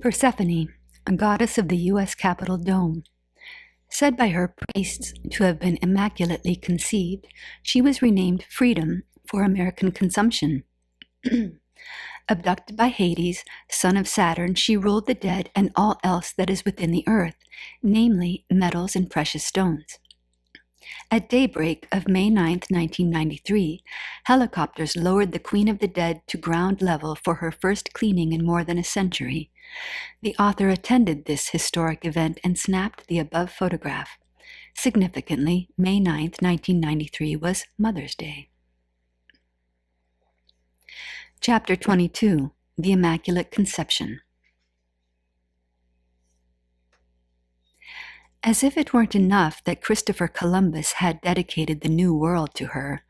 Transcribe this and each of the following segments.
Persephone, a goddess of the U.S. Capitol dome. Said by her priests to have been immaculately conceived, she was renamed Freedom for American consumption. Abducted by Hades, son of Saturn, she ruled the dead and all else that is within the earth, namely metals and precious stones. At daybreak of May 9, 1993, helicopters lowered the Queen of the Dead to ground level for her first cleaning in more than a century. The author attended this historic event and snapped the above photograph. Significantly, May 9, 1993 was Mother's Day. Chapter 22, The Immaculate Conception. As if it weren't enough that Christopher Columbus had dedicated the New World to her,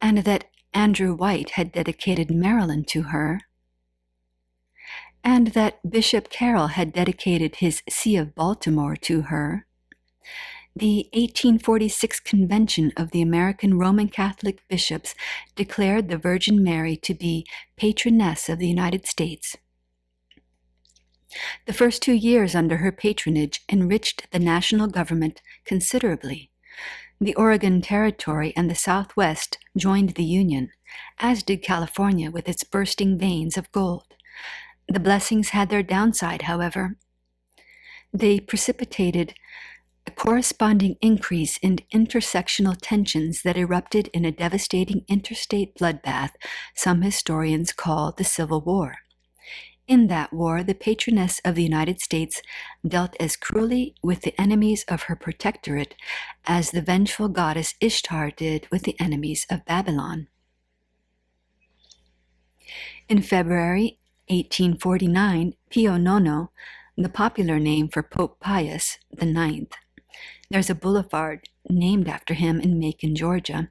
and that Andrew White had dedicated Maryland to her, and that Bishop Carroll had dedicated his See of Baltimore to her, the 1846 Convention of the American Roman Catholic Bishops declared the Virgin Mary to be Patroness of the United States. The first 2 years under her patronage enriched the national government considerably. The Oregon Territory and the Southwest joined the Union, as did California with its bursting veins of gold. The blessings had their downside, however. They precipitated a corresponding increase in intersectional tensions that erupted in a devastating interstate bloodbath some historians call the Civil War. In that war, the patroness of the United States dealt as cruelly with the enemies of her protectorate as the vengeful goddess Ishtar did with the enemies of Babylon. In February 1849, Pio Nono, the popular name for Pope Pius IX, there's a boulevard named after him in Macon, Georgia,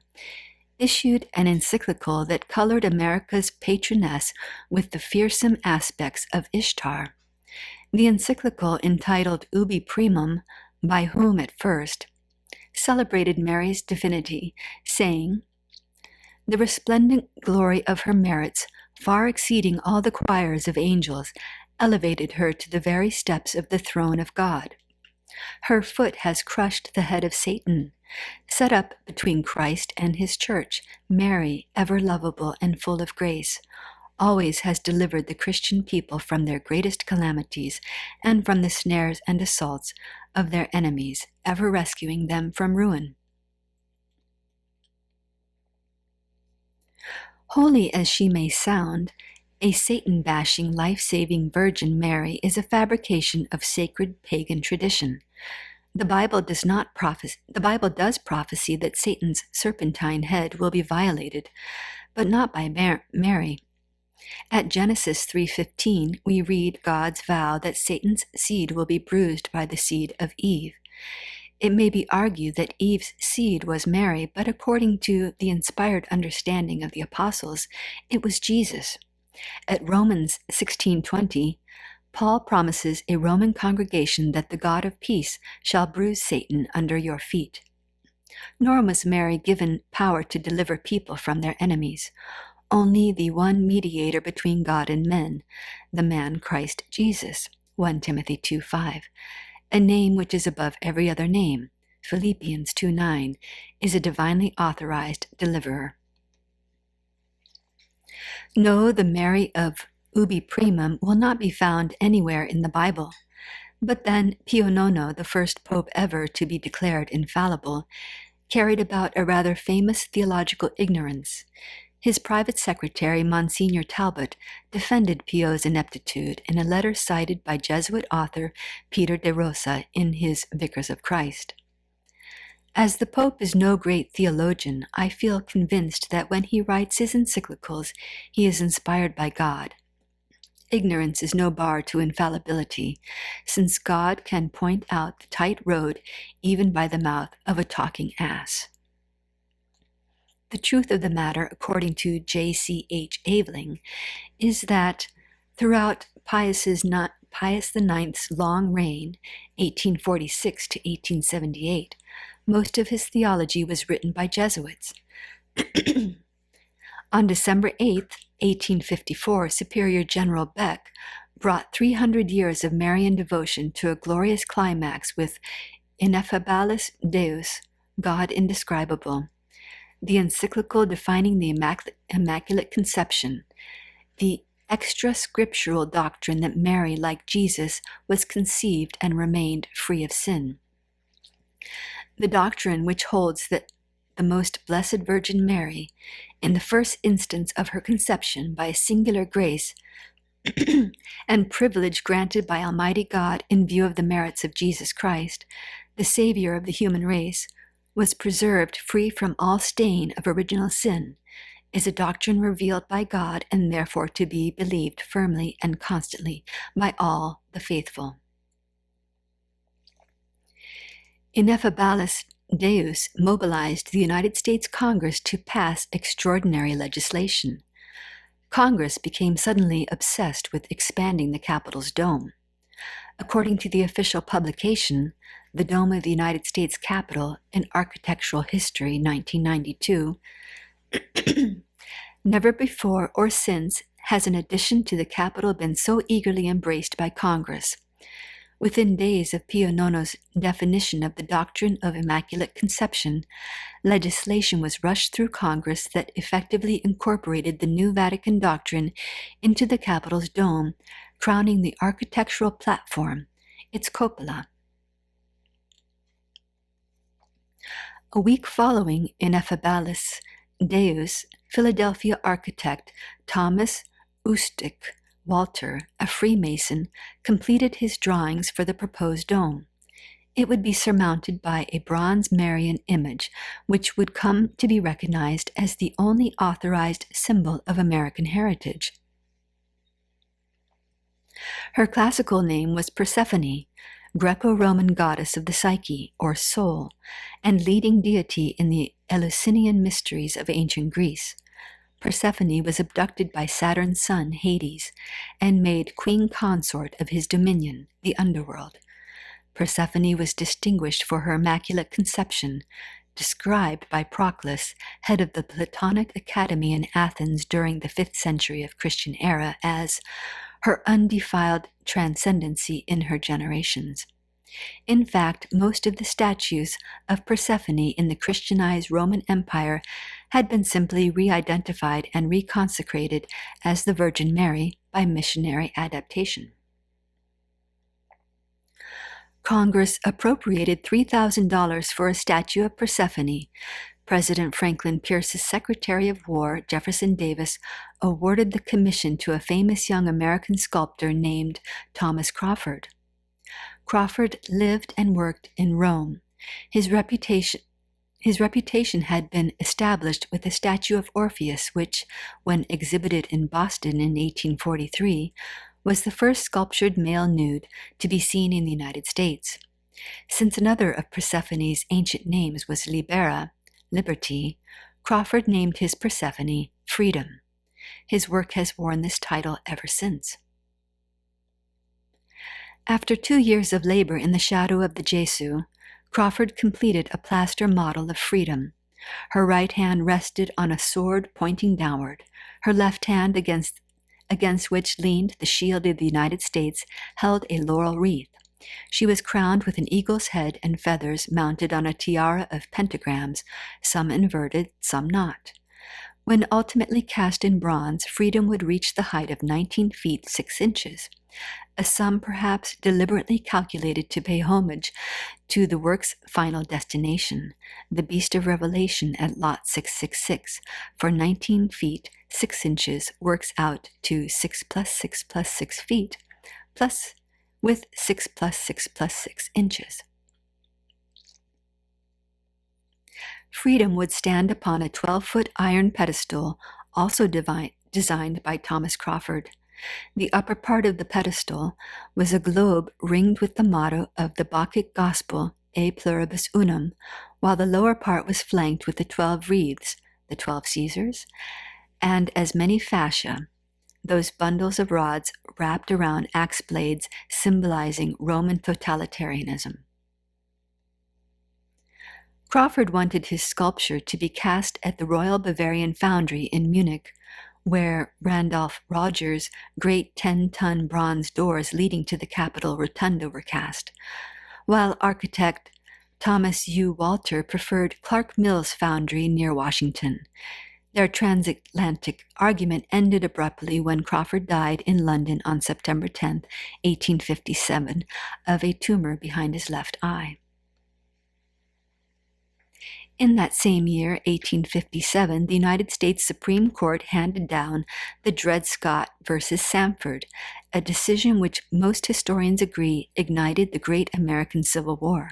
issued an encyclical that colored America's patroness with the fearsome aspects of Ishtar. The encyclical, entitled Ubi Primum, by whom at first, celebrated Mary's divinity, saying, "The resplendent glory of her merits, far exceeding all the choirs of angels, elevated her to the very steps of the throne of God. Her foot has crushed the head of Satan. Set up between Christ and his church, Mary, ever lovable and full of grace, always has delivered the Christian people from their greatest calamities and from the snares and assaults of their enemies, ever rescuing them from ruin." Holy as she may sound, a Satan-bashing, life-saving Virgin Mary is a fabrication of sacred pagan tradition. The Bible does prophesy that Satan's serpentine head will be violated, but not by Mary. At Genesis 3:15, we read God's vow that Satan's seed will be bruised by the seed of Eve. It may be argued that Eve's seed was Mary, but according to the inspired understanding of the apostles, it was Jesus. At Romans 16:20, Paul promises a Roman congregation that the God of peace shall bruise Satan under your feet. Nor was Mary given power to deliver people from their enemies. Only the one mediator between God and men, the man Christ Jesus, 1 Timothy 2:5, a name which is above every other name, Philippians 2:9, is a divinely authorized deliverer. No, the Mary of Ubi Primum will not be found anywhere in the Bible. But then Pio Nono, the first pope ever to be declared infallible, carried about a rather famous theological ignorance. His private secretary, Monsignor Talbot, defended Pio's ineptitude in a letter cited by Jesuit author Peter de Rosa in his Vicars of Christ. As the Pope is no great theologian, I feel convinced that when he writes his encyclicals, he is inspired by God. Ignorance is no bar to infallibility, since God can point out the tight road even by the mouth of a talking ass. The truth of the matter, according to J.C.H. Aveling, is that throughout Pius IX's long reign, 1846 to 1878, most of his theology was written by Jesuits. On December 8th, 1854, Superior General Beck brought 300 years of Marian devotion to a glorious climax with Ineffabilis Deus, God indescribable, the encyclical defining the Immaculate Conception, the extra-scriptural doctrine that Mary, like Jesus, was conceived and remained free of sin. The doctrine which holds that the most blessed Virgin Mary, in the first instance of her conception by a singular grace and privilege granted by Almighty God in view of the merits of Jesus Christ, the Savior of the human race, was preserved free from all stain of original sin, is a doctrine revealed by God and therefore to be believed firmly and constantly by all the faithful. Ineffabilis Deus mobilized the United States Congress to pass extraordinary legislation. Congress became suddenly obsessed with expanding the Capitol's dome. According to the official publication, The Dome of the United States Capitol in Architectural History, 1992, never before or since has an addition to the Capitol been so eagerly embraced by Congress. Within days of Pio IX's definition of the doctrine of Immaculate Conception, legislation was rushed through Congress that effectively incorporated the new Vatican doctrine into the Capitol's dome, crowning the architectural platform, its cupola. A week following Ineffabilis Deus, Philadelphia architect Thomas Ustick Walter, a Freemason, completed his drawings for the proposed dome. It would be surmounted by a bronze Marian image, which would come to be recognized as the only authorized symbol of American heritage. Her classical name was Persephone, Greco-Roman goddess of the psyche, or soul, and leading deity in the Eleusinian mysteries of ancient Greece. Persephone was abducted by Saturn's son, Hades, and made queen consort of his dominion, the underworld. Persephone was distinguished for her immaculate conception, described by Proclus, head of the Platonic Academy in Athens during the 5th century of Christian era, as her undefiled transcendency in her generations. In fact, most of the statues of Persephone in the Christianized Roman Empire had been simply re-identified and reconsecrated as the Virgin Mary by missionary adaptation. Congress appropriated $3,000 for a statue of Persephone. President Franklin Pierce's Secretary of War, Jefferson Davis, awarded the commission to a famous young American sculptor named Thomas Crawford. Crawford lived and worked in Rome. His reputation had been established with the statue of Orpheus, which, when exhibited in Boston in 1843, was the first sculptured male nude to be seen in the United States. Since another of Persephone's ancient names was Libera, liberty, Crawford named his Persephone Freedom. His work has worn this title ever since. After 2 years of labor in the shadow of the Jesu, Crawford completed a plaster model of Freedom. Her right hand rested on a sword pointing downward. Her left hand, against which leaned the shield of the United States, held a laurel wreath. She was crowned with an eagle's head and feathers mounted on a tiara of pentagrams, some inverted, some not. When ultimately cast in bronze, Freedom would reach the height of 19 feet 6 inches, a sum perhaps deliberately calculated to pay homage to the work's final destination, the Beast of Revelation at lot 666, for 19 feet 6 inches works out to 6 plus 6 plus 6 feet, plus with 6 plus 6 plus 6 inches. Freedom would stand upon a 12-foot iron pedestal, also designed by Thomas Crawford. The upper part of the pedestal was a globe ringed with the motto of the Bacchic Gospel, E pluribus unum, while the lower part was flanked with the 12 wreaths, the 12 Caesars, and as many fascia, those bundles of rods wrapped around axe blades symbolizing Roman totalitarianism. Crawford wanted his sculpture to be cast at the Royal Bavarian Foundry in Munich, where Randolph Rogers' great 10-ton bronze doors leading to the Capitol Rotunda were cast, while architect Thomas U. Walter preferred Clark Mills Foundry near Washington. Their transatlantic argument ended abruptly when Crawford died in London on September 10, 1857, of a tumor behind his left eye. In that same year, 1857, the United States Supreme Court handed down the Dred Scott versus Sanford, a decision which most historians agree ignited the great American Civil War.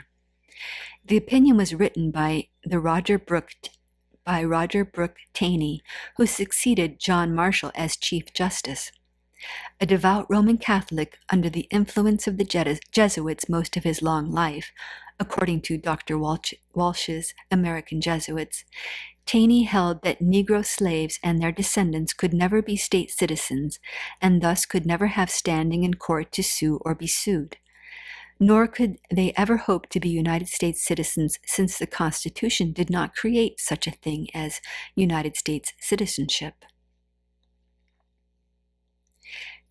The opinion was written by Roger Brooke Taney, who succeeded John Marshall as Chief Justice. A devout Roman Catholic under the influence of the Jesuits most of his long life, according to Dr. Walsh's American Jesuits, Taney held that Negro slaves and their descendants could never be state citizens, and thus could never have standing in court to sue or be sued. Nor could they ever hope to be United States citizens, since the Constitution did not create such a thing as United States citizenship.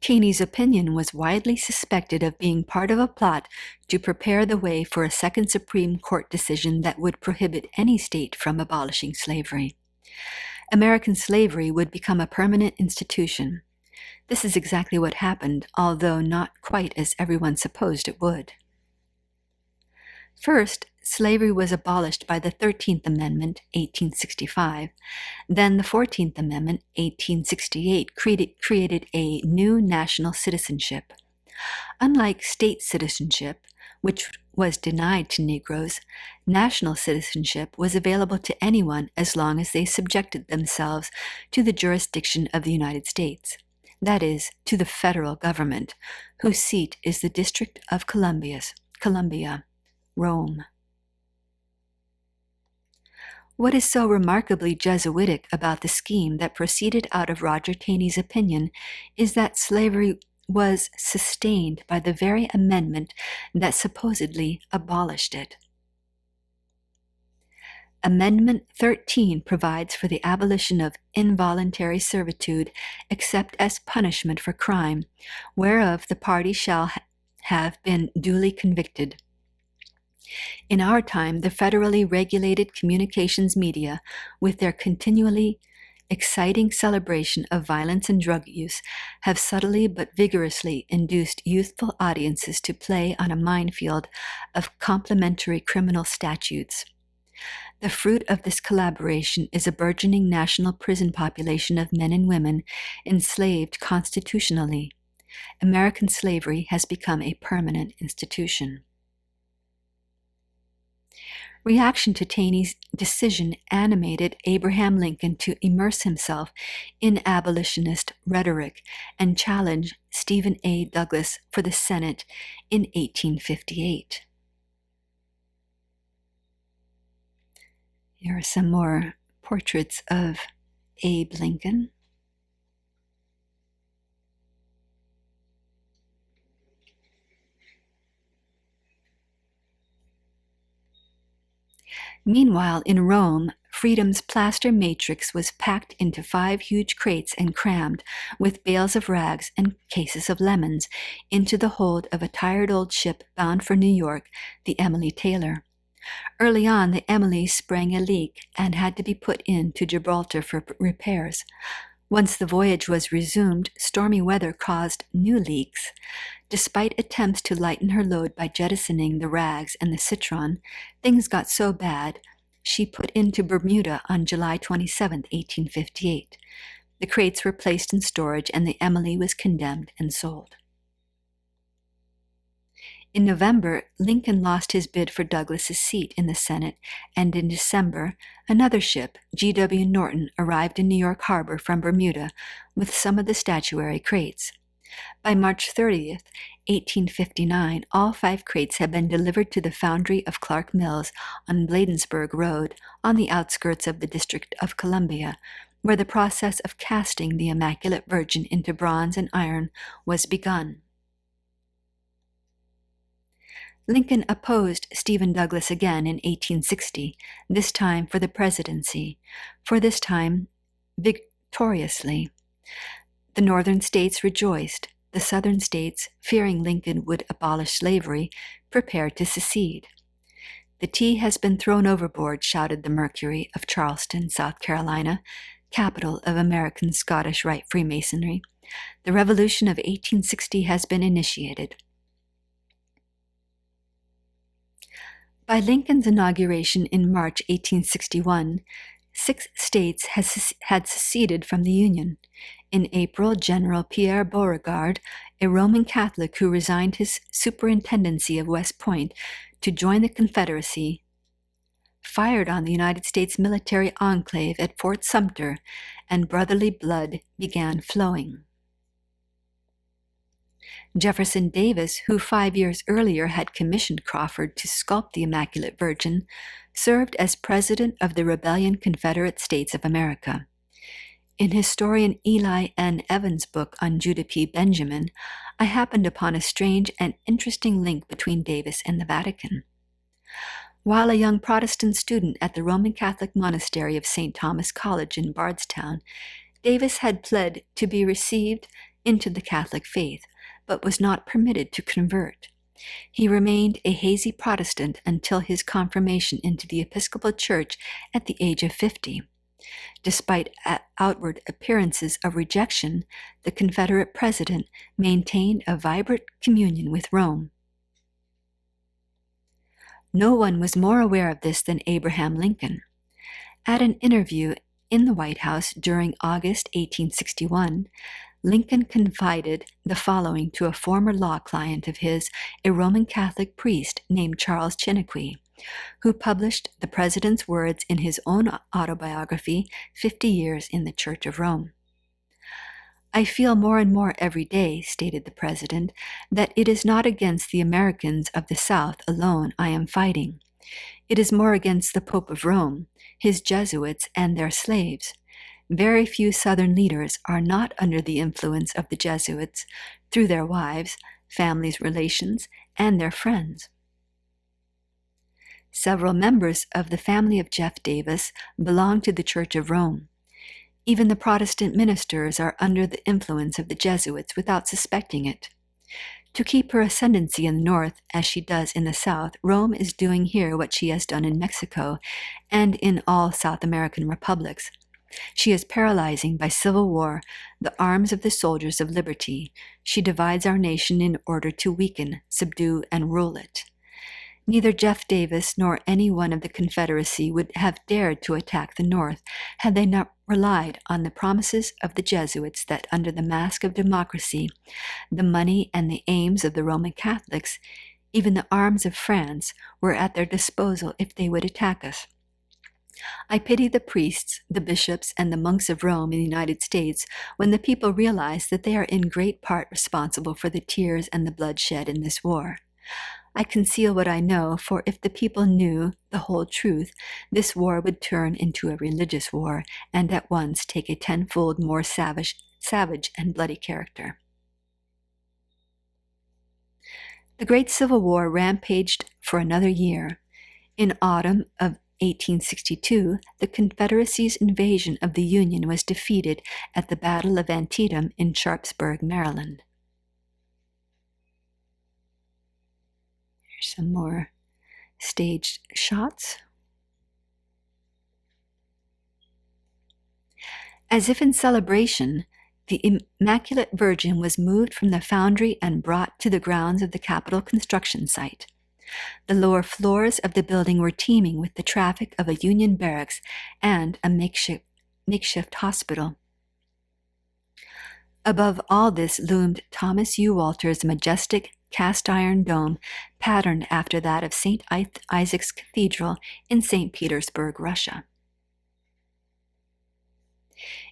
Taney's opinion was widely suspected of being part of a plot to prepare the way for a second Supreme Court decision that would prohibit any state from abolishing slavery. American slavery would become a permanent institution. This is exactly what happened, although not quite as everyone supposed it would. First, slavery was abolished by the 13th Amendment, 1865. Then the 14th Amendment, 1868, created a new national citizenship. Unlike state citizenship, which was denied to Negroes, national citizenship was available to anyone as long as they subjected themselves to the jurisdiction of the United States. That is, to the federal government, whose seat is the District of Columbia, Rome. What is so remarkably Jesuitic about the scheme that proceeded out of Roger Taney's opinion is that slavery was sustained by the very amendment that supposedly abolished it. Amendment 13 provides for the abolition of involuntary servitude except as punishment for crime, whereof the party shall have been duly convicted. In our time, the federally regulated communications media, with their continually exciting celebration of violence and drug use, have subtly but vigorously induced youthful audiences to play on a minefield of complementary criminal statutes. The fruit of this collaboration is a burgeoning national prison population of men and women enslaved constitutionally. American slavery has become a permanent institution. Reaction to Taney's decision animated Abraham Lincoln to immerse himself in abolitionist rhetoric and challenge Stephen A. Douglas for the Senate in 1858. Here are some more portraits of Abe Lincoln. Meanwhile, in Rome, freedom's plaster matrix was packed into 5 huge crates and crammed, with bales of rags and cases of lemons, into the hold of a tired old ship bound for New York, the Emily Taylor. Early on, the Emily sprang a leak and had to be put into Gibraltar for repairs. Once the voyage was resumed, stormy weather caused new leaks. Despite attempts to lighten her load by jettisoning the rags and the citron, things got so bad she put into Bermuda on July 27, 1858. The crates were placed in storage and the Emily was condemned and sold. In November, Lincoln lost his bid for Douglas's seat in the Senate, and in December, another ship, G.W. Norton, arrived in New York Harbor from Bermuda with some of the statuary crates. By March 30th, 1859, all 5 crates had been delivered to the foundry of Clark Mills on Bladensburg Road, on the outskirts of the District of Columbia, where the process of casting the Immaculate Virgin into bronze and iron was begun. Lincoln opposed Stephen Douglas again in 1860, this time for the presidency, for this time victoriously. The northern states rejoiced. The southern states, fearing Lincoln would abolish slavery, prepared to secede. "The tea has been thrown overboard," shouted the Mercury of Charleston, South Carolina, capital of American Scottish Rite Freemasonry. "The Revolution of 1860 has been initiated." By Lincoln's inauguration in March 1861, 6 states had seceded from the Union. In April, General Pierre Beauregard, a Roman Catholic who resigned his superintendency of West Point to join the Confederacy, fired on the United States military enclave at Fort Sumter, and brotherly blood began flowing. Jefferson Davis, who 5 years earlier had commissioned Crawford to sculpt the Immaculate Virgin, served as president of the Rebellion Confederate States of America. In historian Eli N. Evans' book on Judah P. Benjamin, I happened upon a strange and interesting link between Davis and the Vatican. While a young Protestant student at the Roman Catholic monastery of St. Thomas College in Bardstown, Davis had pled to be received into the Catholic faith, but was not permitted to convert. He remained a hazy Protestant until his confirmation into the Episcopal Church at the age of 50. Despite outward appearances of rejection, the Confederate president maintained a vibrant communion with Rome. No one was more aware of this than Abraham Lincoln. At an interview in the White House during August 1861, Lincoln confided the following to a former law client of his, a Roman Catholic priest named Charles Chiniquy, who published the president's words in his own autobiography, 50 Years in the Church of Rome. "I feel more and more every day," stated the president, "that it is not against the Americans of the South alone I am fighting. It is more against the Pope of Rome, his Jesuits, and their slaves. Very few Southern leaders are not under the influence of the Jesuits through their wives, families, relations, and their friends." Several members of the family of Jeff Davis belong to the Church of Rome. Even the Protestant ministers are under the influence of the Jesuits without suspecting it. To keep her ascendancy in the North, as she does in the South, Rome is doing here what she has done in Mexico and in all South American republics. She is paralyzing by civil war the arms of the soldiers of liberty. She divides our nation in order to weaken, subdue, and rule it. Neither Jeff Davis nor any one of the Confederacy would have dared to attack the North had they not relied on the promises of the Jesuits that under the mask of democracy, the money and the aims of the Roman Catholics, even the arms of France, were at their disposal if they would attack us. I pity the priests, the bishops, and the monks of Rome in the United States when the people realize that they are in great part responsible for the tears and the bloodshed in this war. I conceal what I know, for if the people knew the whole truth, this war would turn into a religious war and at once take a tenfold more savage and bloody character. The Great Civil War rampaged for another year. In autumn of 1862, the Confederacy's invasion of the Union was defeated at the Battle of Antietam in Sharpsburg, Maryland. Here's some more staged shots. As if in celebration, the Immaculate Virgin was moved from the foundry and brought to the grounds of the Capitol construction site. The lower floors of the building were teeming with the traffic of a Union barracks and a makeshift hospital. Above all this loomed Thomas U. Walter's majestic cast-iron dome patterned after that of St. Isaac's Cathedral in St. Petersburg, Russia.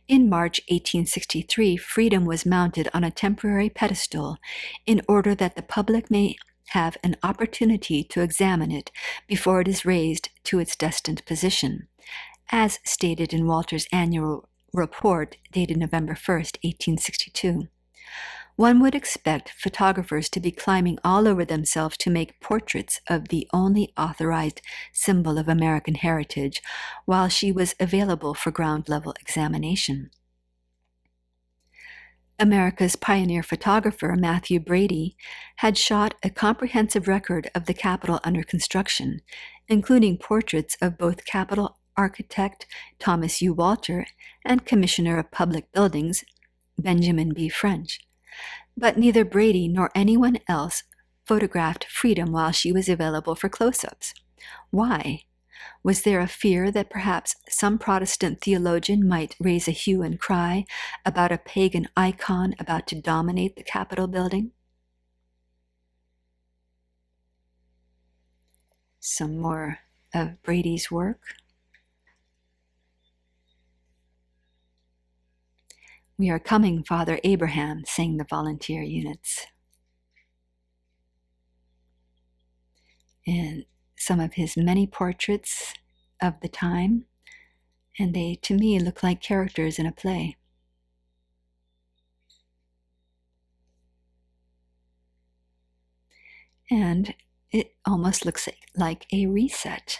In March 1863, Freedom was mounted on a temporary pedestal in order that the public may have an opportunity to examine it before it is raised to its destined position, as stated in Walter's annual report dated November 1st, 1862. One would expect photographers to be climbing all over themselves to make portraits of the only authorized symbol of American heritage, while she was available for ground-level examination. America's pioneer photographer, Mathew Brady, had shot a comprehensive record of the Capitol under construction, including portraits of both Capitol architect Thomas U. Walter and Commissioner of Public Buildings, Benjamin B. French. But neither Brady nor anyone else photographed Freedom while she was available for close-ups. Why? Was there a fear that perhaps some Protestant theologian might raise a hue and cry about a pagan icon about to dominate the Capitol building? Some more of Brady's work. "We are coming, Father Abraham," sang the volunteer units. And some of his many portraits of the time, and they, to me, look like characters in a play. And it almost looks like a reset.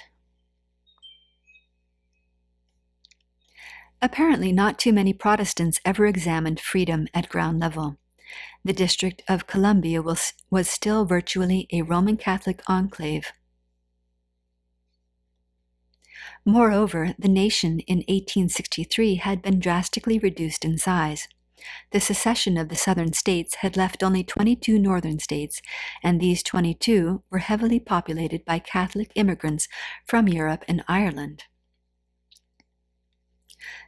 Apparently, not too many Protestants ever examined Freedom at ground level. The District of Columbia was still virtually a Roman Catholic enclave. Moreover, the nation in 1863 had been drastically reduced in size. The secession of the southern states had left only 22 northern states, and these 22 were heavily populated by Catholic immigrants from Europe and Ireland.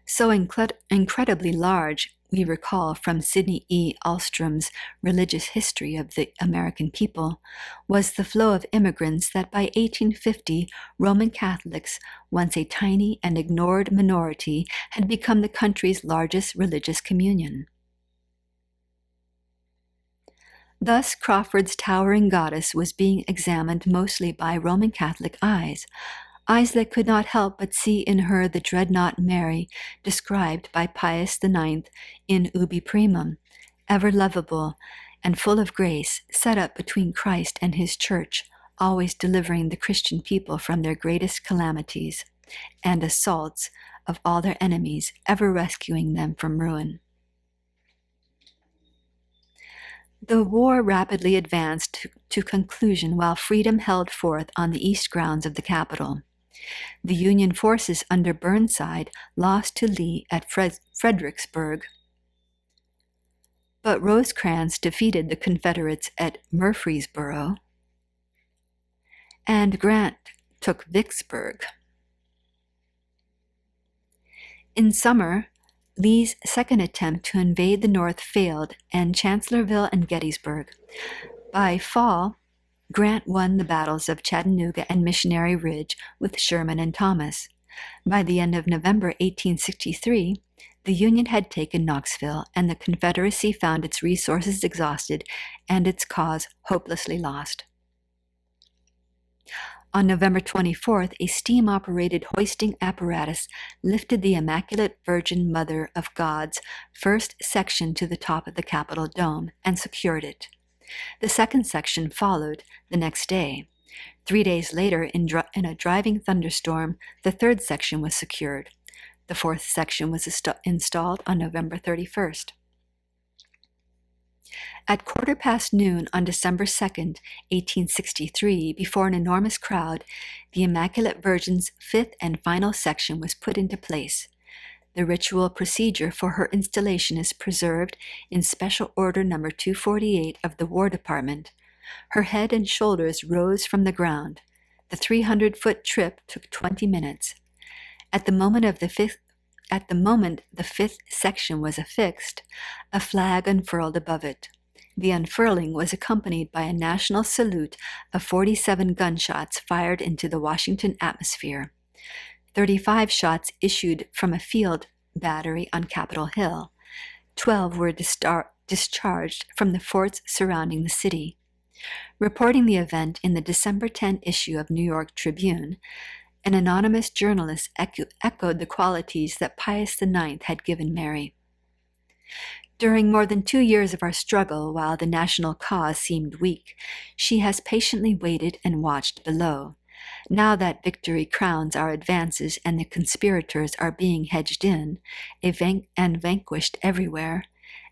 So incredibly large, we recall from Sidney E. Alstrom's Religious History of the American People, was the flow of immigrants that by 1850 Roman Catholics, once a tiny and ignored minority, had become the country's largest religious communion. Thus, Crawford's towering goddess was being examined mostly by Roman Catholic eyes that could not help but see in her the dreadnought Mary described by Pius IX in Ubi Primum, ever lovable and full of grace, set up between Christ and his church, always delivering the Christian people from their greatest calamities and assaults of all their enemies, ever rescuing them from ruin. The war rapidly advanced to conclusion while Freedom held forth on the east grounds of the Capitol. The Union forces under Burnside lost to Lee at Fredericksburg, but Rosecrans defeated the Confederates at Murfreesboro, and Grant took Vicksburg. In summer, Lee's second attempt to invade the North failed, and Chancellorsville and Gettysburg. By fall, Grant won the battles of Chattanooga and Missionary Ridge with Sherman and Thomas. By the end of November 1863, the Union had taken Knoxville, and the Confederacy found its resources exhausted and its cause hopelessly lost. On November 24th, a steam-operated hoisting apparatus lifted the Immaculate Virgin Mother of God's first section to the top of the Capitol dome and secured it. The second section followed the next day. 3 days later, in a driving thunderstorm, the third section was secured. The fourth section was installed on November 31st. At noon on December 2nd, 1863, before an enormous crowd, the Immaculate Virgin's fifth and final section was put into place. The ritual procedure for her installation is preserved in Special Order No. 248 of the War Department. Her head and shoulders rose from the ground. The 300-foot trip took 20 minutes. At the moment the fifth section was affixed, a flag unfurled above it. The unfurling was accompanied by a national salute of 47 gunshots fired into the Washington atmosphere. 35 shots issued from a field battery on Capitol Hill. 12 were discharged from the forts surrounding the city. Reporting the event in the December 10 issue of New York Tribune, an anonymous journalist echoed the qualities that Pius IX had given Mary. During more than 2 years of our struggle, while the national cause seemed weak, she has patiently waited and watched below. Now that victory crowns our advances and the conspirators are being hedged in and vanquished everywhere,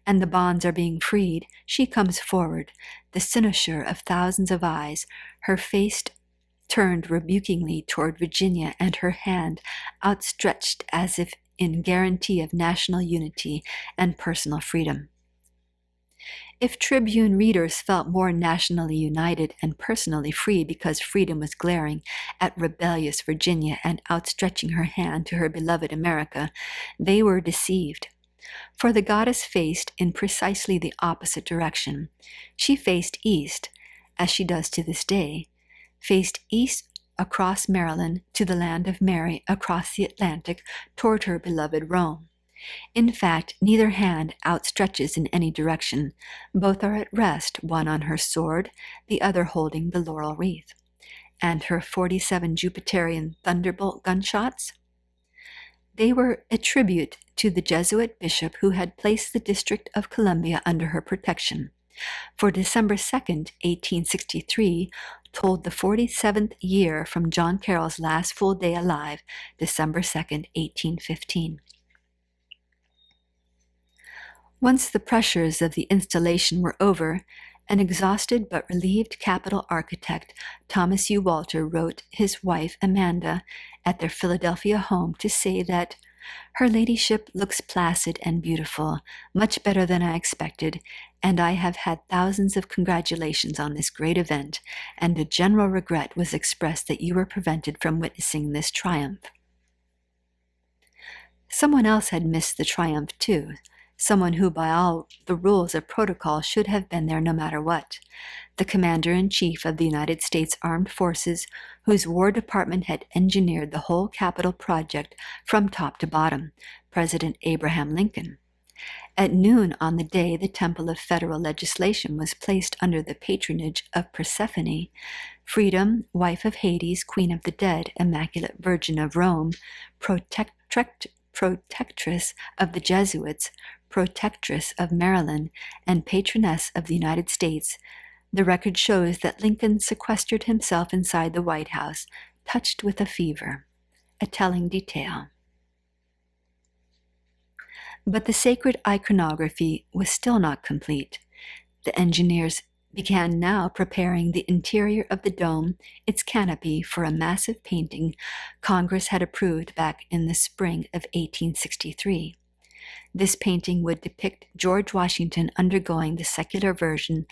and the bonds are being freed, she comes forward, the cynosure of thousands of eyes, her face turned rebukingly toward Virginia and her hand outstretched as if in guarantee of national unity and personal freedom. If Tribune readers felt more nationally united and personally free because freedom was glaring at rebellious Virginia and outstretching her hand to her beloved America, they were deceived. For the goddess faced in precisely the opposite direction. She faced east, as she does to this day, faced east across Maryland to the land of Mary across the Atlantic toward her beloved Rome. In fact, neither hand outstretches in any direction. Both are at rest, one on her sword, the other holding the laurel wreath. And her 47 Jupiterian thunderbolt gunshots? They were a tribute to the Jesuit bishop who had placed the District of Columbia under her protection. For December 2nd, 1863, told the 47th year from John Carroll's last full day alive, December 2nd, 1815. Once the pressures of the installation were over, an exhausted but relieved Capitol architect, Thomas U. Walter, wrote his wife Amanda at their Philadelphia home to say that "Her Ladyship looks placid and beautiful, much better than I expected, and I have had thousands of congratulations on this great event, and a general regret was expressed that you were prevented from witnessing this triumph." Someone else had missed the triumph too, someone who by all the rules of protocol should have been there no matter what. The Commander-in-Chief of the United States Armed Forces, whose War Department had engineered the whole Capitol project from top to bottom, President Abraham Lincoln. At noon on the day the Temple of Federal Legislation was placed under the patronage of Persephone, Freedom, wife of Hades, Queen of the Dead, Immaculate Virgin of Rome, protectress of the Jesuits, protectress of Maryland, and patroness of the United States, the record shows that Lincoln sequestered himself inside the White House, touched with a fever, a telling detail. But the sacred iconography was still not complete. The engineers began now preparing the interior of the dome, its canopy, for a massive painting Congress had approved back in the spring of 1863. This painting would depict George Washington undergoing the secular version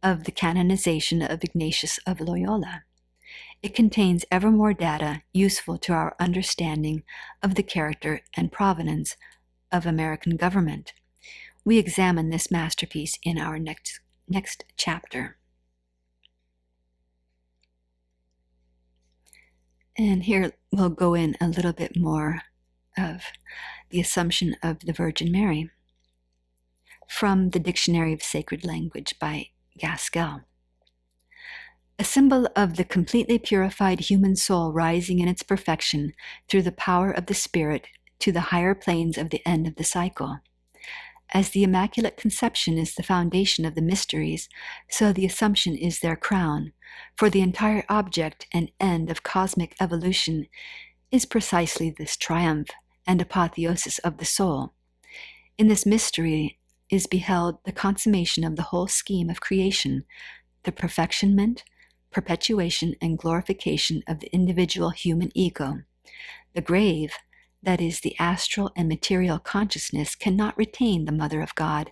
of the canonization of Ignatius of Loyola. It contains ever more data useful to our understanding of the character and provenance of American government. We examine this masterpiece in our next chapter. And here we'll go in a little bit more of the Assumption of the Virgin Mary from the Dictionary of Sacred Language by Gaskell. A symbol of the completely purified human soul rising in its perfection through the power of the Spirit to the higher planes of the end of the cycle. As the Immaculate Conception is the foundation of the mysteries, so the Assumption is their crown, for the entire object and end of cosmic evolution is precisely this triumph and apotheosis of the soul. In this mystery is beheld the consummation of the whole scheme of creation, the perfectionment, perpetuation, and glorification of the individual human ego. The grave, that is, the astral and material consciousness, cannot retain the Mother of God.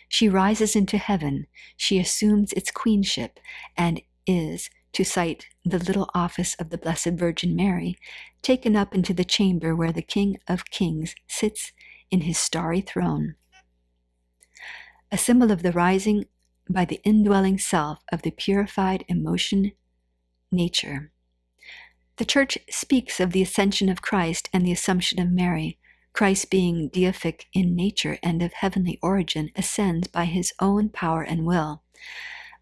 She rises into heaven, she assumes its queenship, and is, to cite the little office of the Blessed Virgin Mary, taken up into the chamber where the King of Kings sits in his starry throne. A symbol of the rising by the indwelling self of the purified emotion nature. The Church speaks of the ascension of Christ and the Assumption of Mary. Christ, being deific in nature and of heavenly origin, ascends by his own power and will.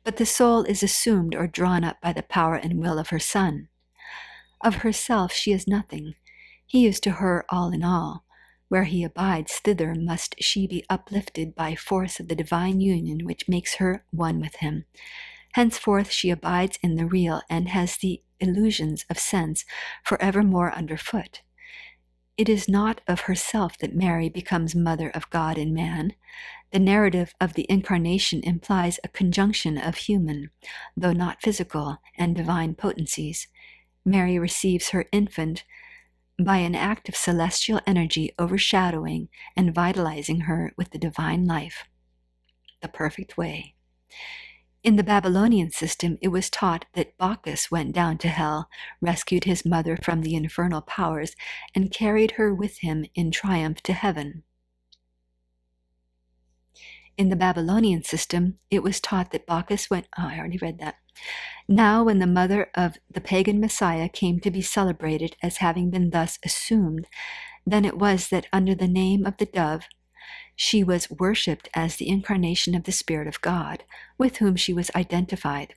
But the soul is assumed or drawn up by the power and will of her Son. Of herself she is nothing. He is to her all in all. Where he abides, thither must she be uplifted by force of the divine union which makes her one with him. Henceforth she abides in the real and has the illusions of sense forevermore underfoot. it is not of herself that Mary becomes mother of God and man. The narrative of the Incarnation implies a conjunction of human, though not physical, and divine potencies. Mary receives her infant by an act of celestial energy overshadowing and vitalizing her with the divine life, the perfect way. In the Babylonian system, it was taught that Bacchus went down to hell, rescued his mother from the infernal powers, and carried her with him in triumph to heaven. In the Babylonian system, it was taught that Bacchus went... Oh, I already read that. Now, when the mother of the pagan Messiah came to be celebrated as having been thus assumed, then it was that under the name of the dove, she was worshipped as the incarnation of the Spirit of God, with whom she was identified.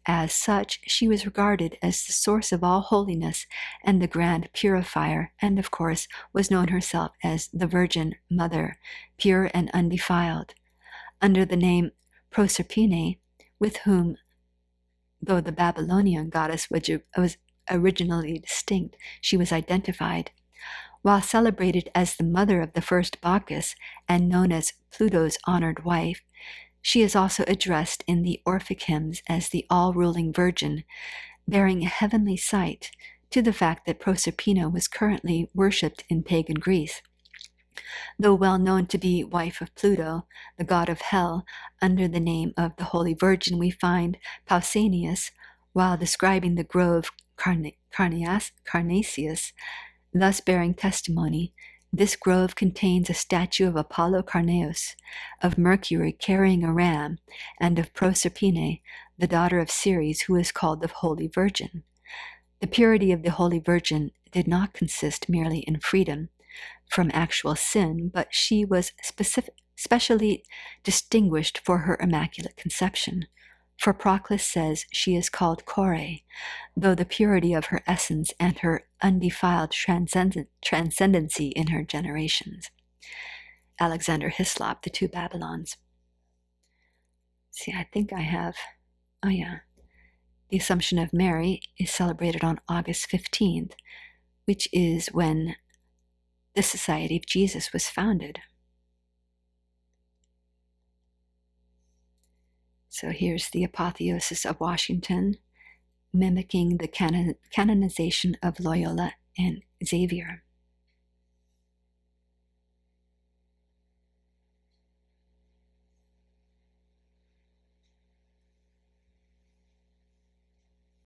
As such, she was regarded as the source of all holiness and the grand purifier, and of course was known herself as the Virgin Mother, pure and undefiled. Under the name Proserpine, with whom, though the Babylonian goddess was originally distinct, she was identified. While celebrated as the mother of the first Bacchus and known as Pluto's honored wife, she is also addressed in the Orphic hymns as the all-ruling virgin, bearing a heavenly sight to the fact that Proserpina was currently worshipped in pagan Greece. Though well known to be wife of Pluto, the god of hell, under the name of the Holy Virgin, we find Pausanias, while describing the grove Carnacius, thus bearing testimony, this grove contains a statue of Apollo Carneus, of Mercury carrying a ram, and of Proserpine, the daughter of Ceres, who is called the Holy Virgin. The purity of the Holy Virgin did not consist merely in freedom from actual sin, but she was specially distinguished for her immaculate conception. For Proclus says she is called Chore, though the purity of her essence and her undefiled transcendency in her generations. Alexander Hislop, The Two Babylons. See, I think I have, the Assumption of Mary is celebrated on August 15th, which is when the Society of Jesus was founded. So here's the apotheosis of Washington, mimicking the canonization of Loyola and Xavier.